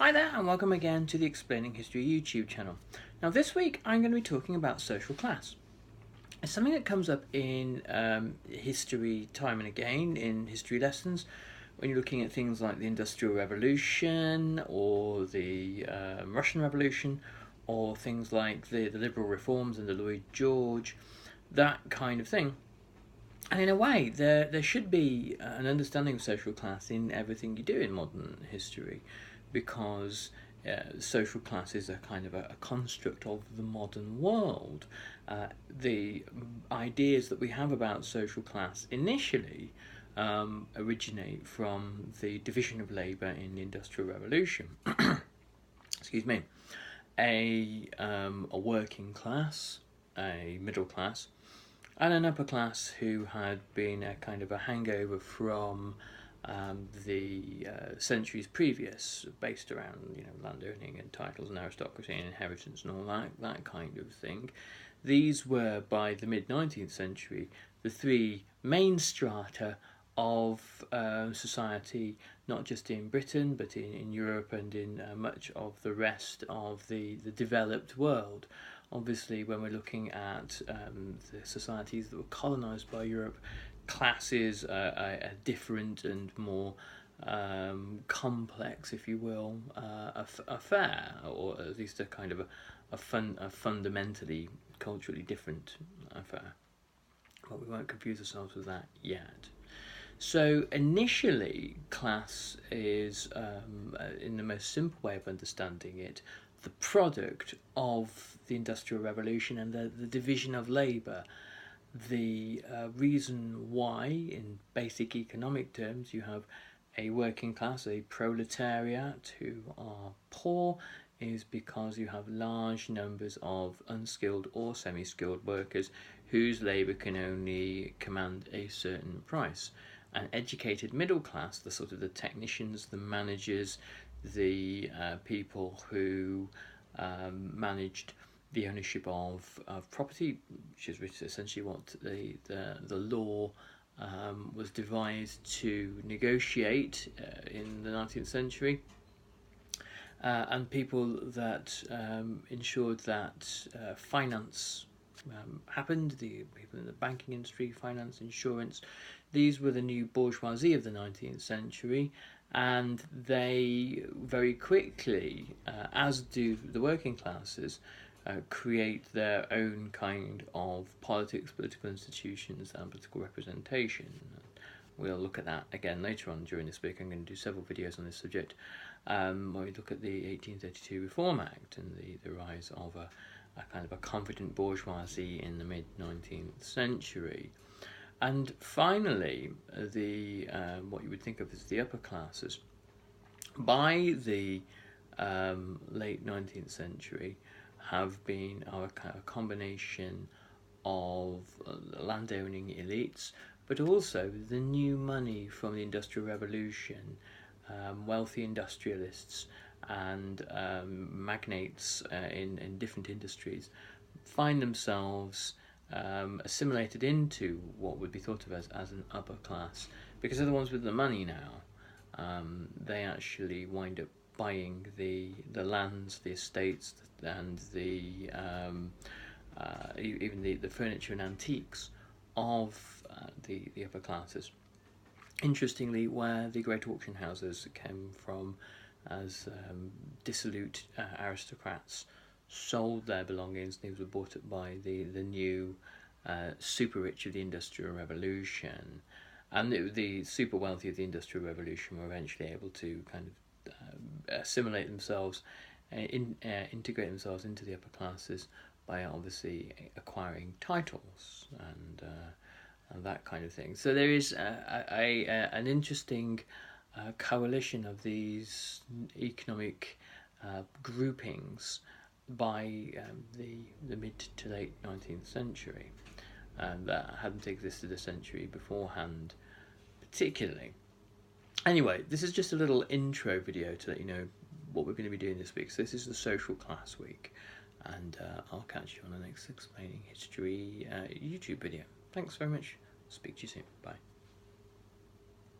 Hi there and welcome again to the Explaining History YouTube channel. Now this week I'm going to be talking about social class. It's something that comes up in history time and again in history lessons when you're looking at things like the Industrial Revolution or the Russian Revolution or things like the liberal reforms under Lloyd George, that kind of thing. And in a way, there should be an understanding of social class in everything you do in modern history, because social class is a kind of a construct of the modern world. The ideas that we have about social class initially originate from the division of labour in the Industrial Revolution. Excuse me. A working class, a middle class, and an upper class who had been a kind of a hangover from the centuries previous, based around landowning and titles and aristocracy and inheritance and all that kind of thing. These were, by the mid-19th century, the three main strata of society, not just in Britain but in Europe and in much of the rest of the developed world. Obviously, when we're looking at the societies that were colonised by Europe, class is a different and more complex, if you will, affair, or at least a kind of a fundamentally culturally different affair. But we won't confuse ourselves with that yet. So initially, class is, in the most simple way of understanding it, the product of the Industrial Revolution and the division of labour. The reason why, in basic economic terms, you have a working class, a proletariat who are poor, is because you have large numbers of unskilled or semi-skilled workers whose labour can only command a certain price. An educated middle class, the sort of the technicians, the managers, the people who managed the ownership of property, which is essentially what the law was devised to negotiate in the 19th century, and people that ensured that finance happened, the people in the banking industry, finance, insurance. These were the new bourgeoisie of the 19th century, and they very quickly, as do the working classes, create their own kind of politics, political institutions and political representation. We'll look at that again later on during this week. I'm going to do several videos on this subject when we look at the 1832 Reform Act and the rise of a kind of a confident bourgeoisie in the mid-19th century. And finally, the what you would think of as the upper classes. By the late 19th century, have been a combination of landowning elites, but also the new money from the Industrial Revolution, wealthy industrialists and magnates in different industries find themselves assimilated into what would be thought of as an upper class, because they're the ones with the money now. They actually wind up buying the lands, the estates, and even the furniture and antiques of the upper classes. Interestingly, where the great auction houses came from as dissolute aristocrats sold their belongings, these were bought up by the new super rich of the Industrial Revolution, and the super wealthy of the Industrial Revolution were eventually able to kind of assimilate themselves, integrate themselves into the upper classes by obviously acquiring titles and that kind of thing. So there is an interesting coalition of these economic groupings by the mid to late 19th century, that hadn't existed a century beforehand particularly. Anyway, this is just a little intro video to let you know what we're going to be doing this week. So this is the social class week, and I'll catch you on the next Explaining History YouTube video. Thanks very much. Speak to you soon. Bye.